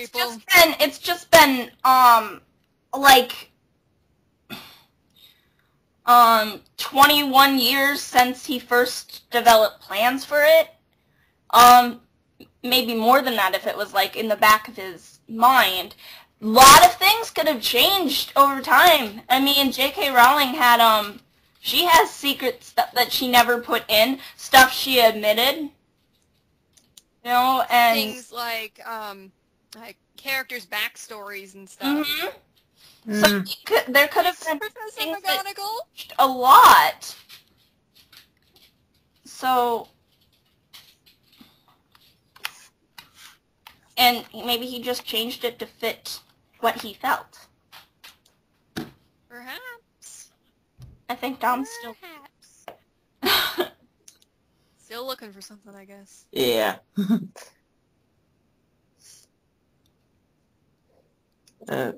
people. It's just been like 21 years since he first developed plans for it. Maybe more than that if it was like in the back of his mind. A lot of things could have changed over time. I mean, J.K. Rowling had she has secret stuff that she never put in, stuff she admitted. You know, and things like characters' backstories and stuff. Mm-hmm. So there could have been Professor things McGonagall. a lot. So, and maybe he just changed it to fit what he felt. Perhaps. I think Dom's Still looking for something, I guess. Yeah. Huh?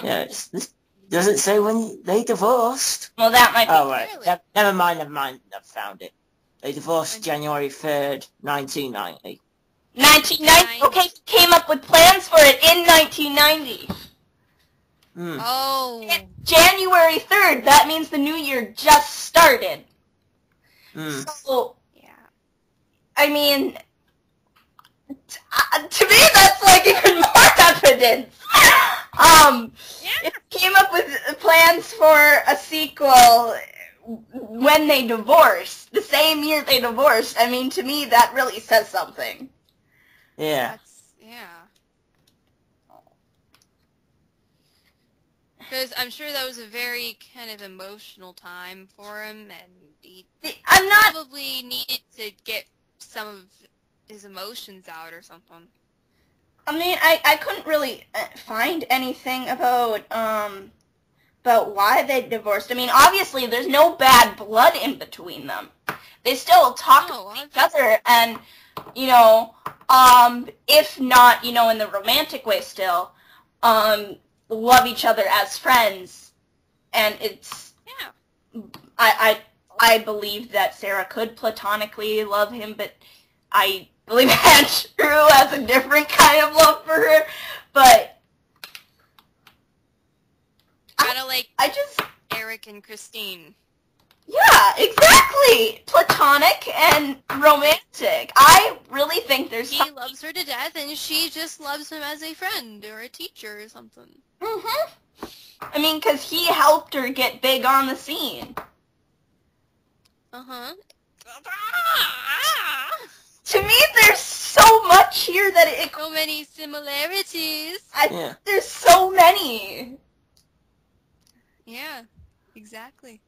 Yeah, this doesn't say when they divorced. Well, that might be. Oh, right. Really? Never mind. I've found it. They divorced January 3rd, 1990. 1990. Okay, he came up with plans for it in 1990. Oh. January 3rd. That means the new year just started. So, yeah. I mean, to me, that's like even more evidence. It came up with plans for a sequel when they divorced, the same year they divorced. I mean, to me, that really says something. Yeah. Because I'm sure that was a very kind of emotional time for him, and he probably needed to get some of his emotions out or something. I mean, I couldn't really find anything about why they divorced. I mean, obviously, there's no bad blood in between them. They still talk to each other, and, you know, if not, you know, in the romantic way still, love each other as friends, and it's, I believe that Sarah could platonically love him, but I believe Andrew has a different kind of love for her, but kind of like Eric and Christine. Yeah, exactly! Platonic and romantic. I really think there's He loves her to death, and she just loves him as a friend or a teacher or something. Mm-hmm. I mean, because he helped her get big on the scene. Uh-huh. To me, there's so much here that it... So many similarities. There's so many. Yeah, exactly.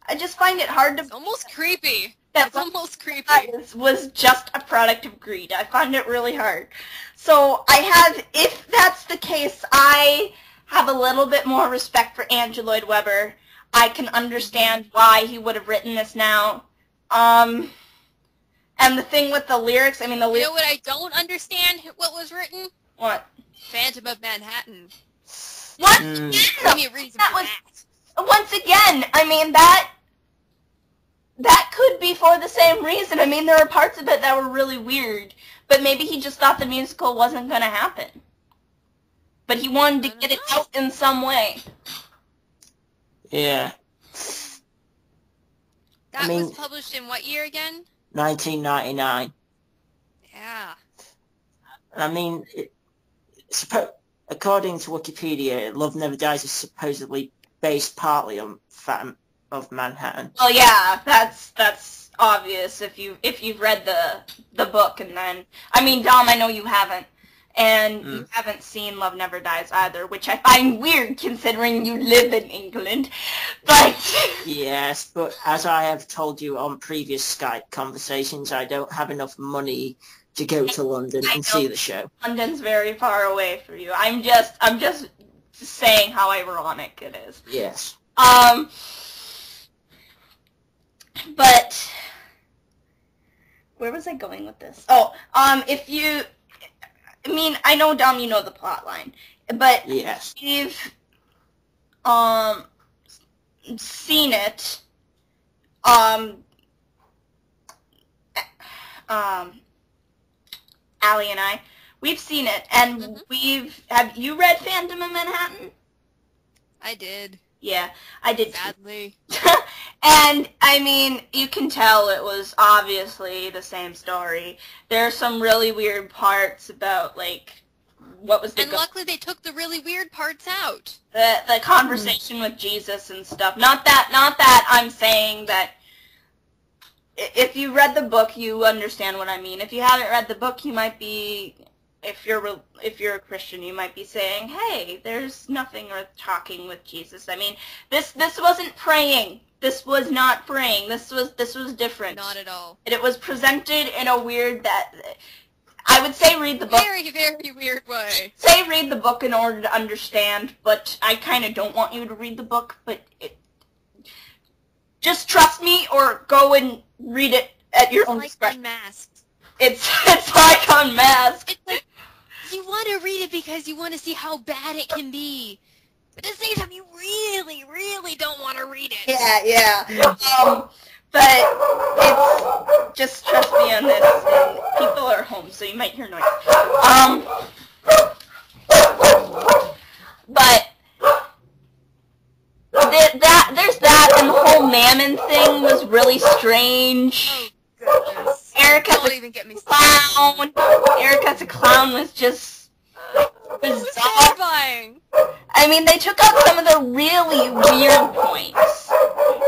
I just find it hard to... It's almost creepy. It's almost creepy. Was just a product of greed. I find it really hard. So if that's the case, I have a little bit more respect for Andrew Lloyd Webber. I can understand why he would have written this now. And the thing with the lyrics, I mean, the lyrics... You know what I don't understand what was written? What? Phantom of Manhattan. What? Give me a reason for that. Once again, I mean, that could be for the same reason. I mean, there are parts of it that were really weird, but maybe he just thought the musical wasn't going to happen. But he wanted to get it out in some way. Yeah. That was published in what year again? 1999. Yeah. I mean, according to Wikipedia, Love Never Dies is supposedly based partly on Phantom of Manhattan. Well, yeah, that's obvious if you've read the book, and then I mean, Dom, I know you haven't, and you haven't seen Love Never Dies either, which I find weird considering you live in England. But yes, but as I have told you on previous Skype conversations, I don't have enough money to go to London and see the show. London's very far away for you. I'm just saying how ironic it is. Yes. But where was I going with this? Oh, if you, I mean, I know, Dom, you know the plot line, but yes, you've seen it, Allie and I, We've seen it, and have you read Phantom of Manhattan? I did. Yeah, I did. Sadly. And, I mean, you can tell it was obviously the same story. There are some really weird parts about, like, what was the... And luckily they took the really weird parts out. The conversation with Jesus and stuff. Not that I'm saying that... If you read the book, you understand what I mean. If you haven't read the book, you might be... If you're a Christian, you might be saying, hey, there's nothing worth talking with Jesus. I mean, this wasn't praying. This was not praying. This was different. Not at all. And it was presented in a weird I would say read the book. Very, very weird way. Say read the book in order to understand, but I kind of don't want you to read the book, but just trust me or go and read it at your own discretion. Unmasked. It's like Unmasked. It's like, you want to read it because you want to see how bad it can be. But at the same time, you really, really don't want to read it. Yeah. But it's, just trust me on this, and people are home, so you might hear noise. But there's that, and the whole Mammon thing was really strange. Oh, goodness. Don't even get me started. Erica's a clown was just bizarre. Terrifying. I mean, they took out some of the really weird points.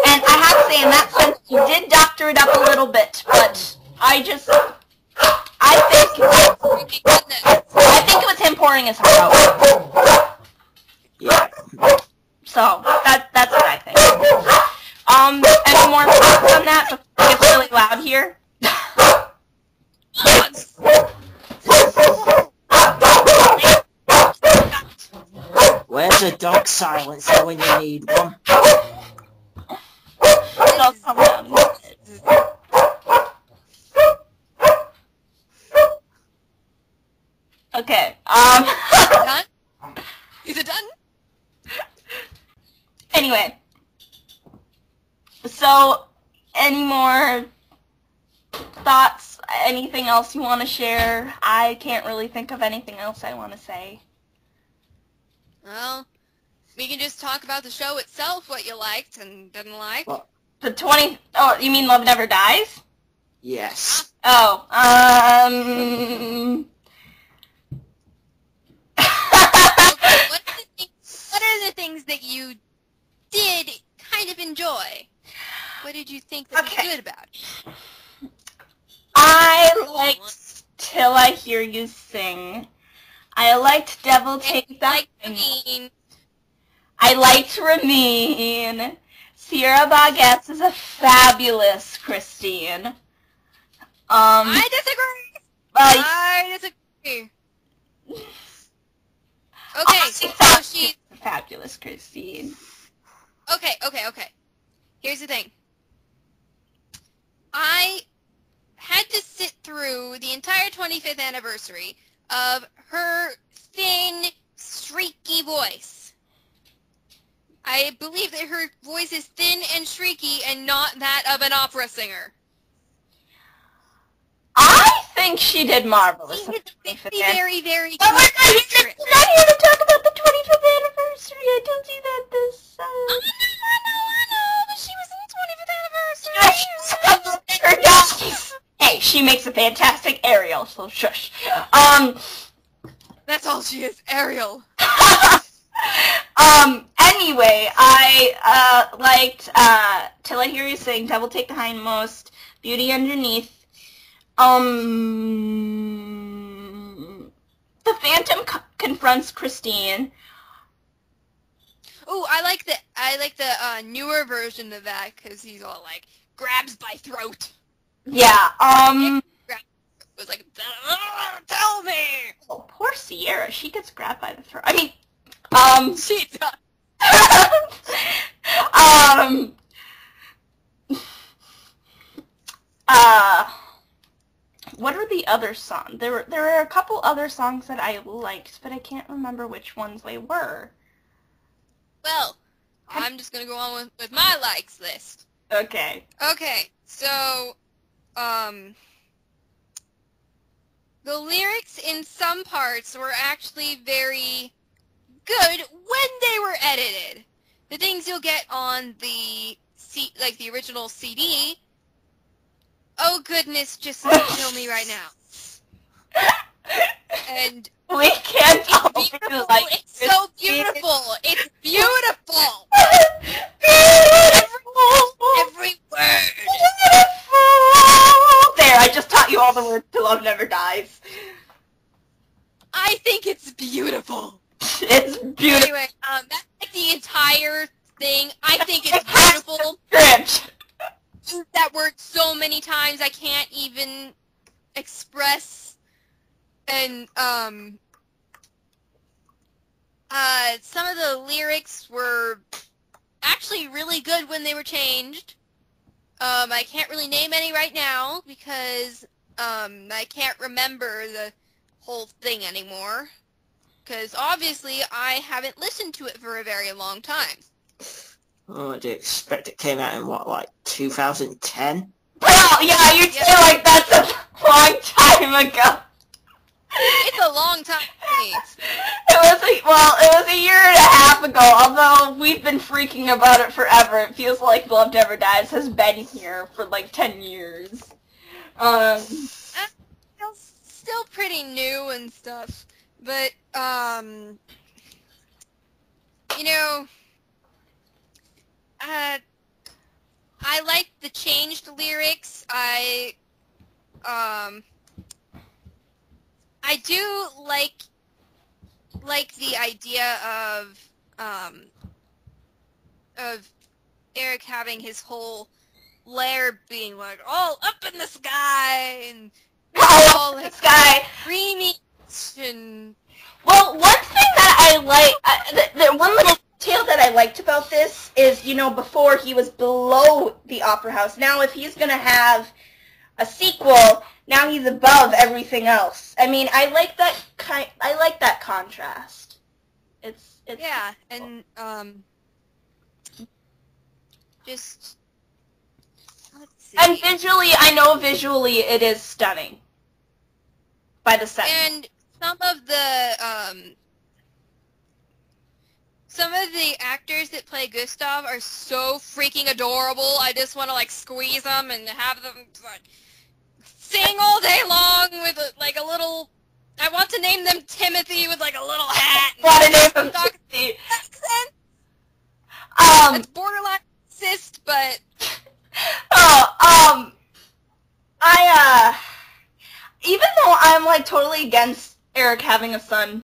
And I have to say, in that sense, you did doctor it up a little bit, but I think it was him pouring his heart out. Yeah. So, that's what I think. Any more thoughts on that? It's really loud here. Where's a dog silencer when you need one? It'll come down. Okay. Done? Is it done? Anyway. So, any more thoughts? Anything else you want to share? I can't really think of anything else I want to say. Well, we can just talk about the show itself, what you liked and didn't like. Well, Oh, you mean Love Never Dies? yes. Oh, Okay, what are the things that you did kind of enjoy? What did you think that was good about it? I liked Till I Hear You Sing. I liked Devil Take That. I liked Ramin. Sierra Baguettes is a fabulous Christine. I disagree. I disagree. Okay, so she's a fabulous Christine. Okay. Here's the thing. I had to sit through the entire 25th anniversary of her thin, streaky voice. I believe that her voice is thin and streaky and not that of an opera singer. I think she did marvelous. She did very, very good. But we're not here to talk about the 25th anniversary. I told you that this... I know, but she was in the 25th anniversary. Hey, she makes a fantastic Ariel, so shush. That's all she is, Ariel. Anyway, I liked Till I Hear You Sing, Devil Take the Hindmost, Beauty Underneath. The Phantom confronts Christine. Oh, I like the newer version of that because he's all like grabs by throat. Yeah. It was like, tell me. Oh, poor Sierra. She gets grabbed by the throat. I mean, she does. What are the other songs? There were a couple other songs that I liked, but I can't remember which ones they were. Well, I'm just gonna go on with my likes list. Okay. Okay, so, The lyrics in some parts were actually very good when they were edited. The things you'll get on the the original CD. Oh goodness, just kill me right now. And we can't all it's be beautiful. like It's so beautiful. It's beautiful. Every word. There, I just taught you all the words to Love Never Dies. I think it's beautiful. It's beautiful. Anyway, that's like the entire thing. I think it's beautiful. Used that word so many times I can't even express. And some of the lyrics were actually really good when they were changed. I can't really name any right now because I can't remember the whole thing anymore. Because obviously I haven't listened to it for a very long time. Oh, do you expect it came out in what, like 2010? Well, yeah, you'd say like that's a long time ago. It's a long time for me. It was a year and a half ago, although we've been freaking about it forever. It feels like Love Never Dies has been here for like 10 years. Still pretty new and stuff, but, you know, I like the changed lyrics. I do like the idea of Eric having his whole lair being like all up in the sky and all This guy. creamy and Well, one thing that I like, the one little detail that I liked about this is, you know, before he was below the Opera House. Now, if he's gonna have a sequel, now he's above everything else. I mean, I like that contrast. It's yeah, and just let's see. and visually, I know visually it is stunning. By the set. And some of the actors that play Gustav are so freaking adorable. I just want to like squeeze them and have them like, sing all day long with like a little. I want to name them Timothy with like a little hat. I want to name them Timothy. It's borderline racist, but even though I'm like totally against Eric having a son,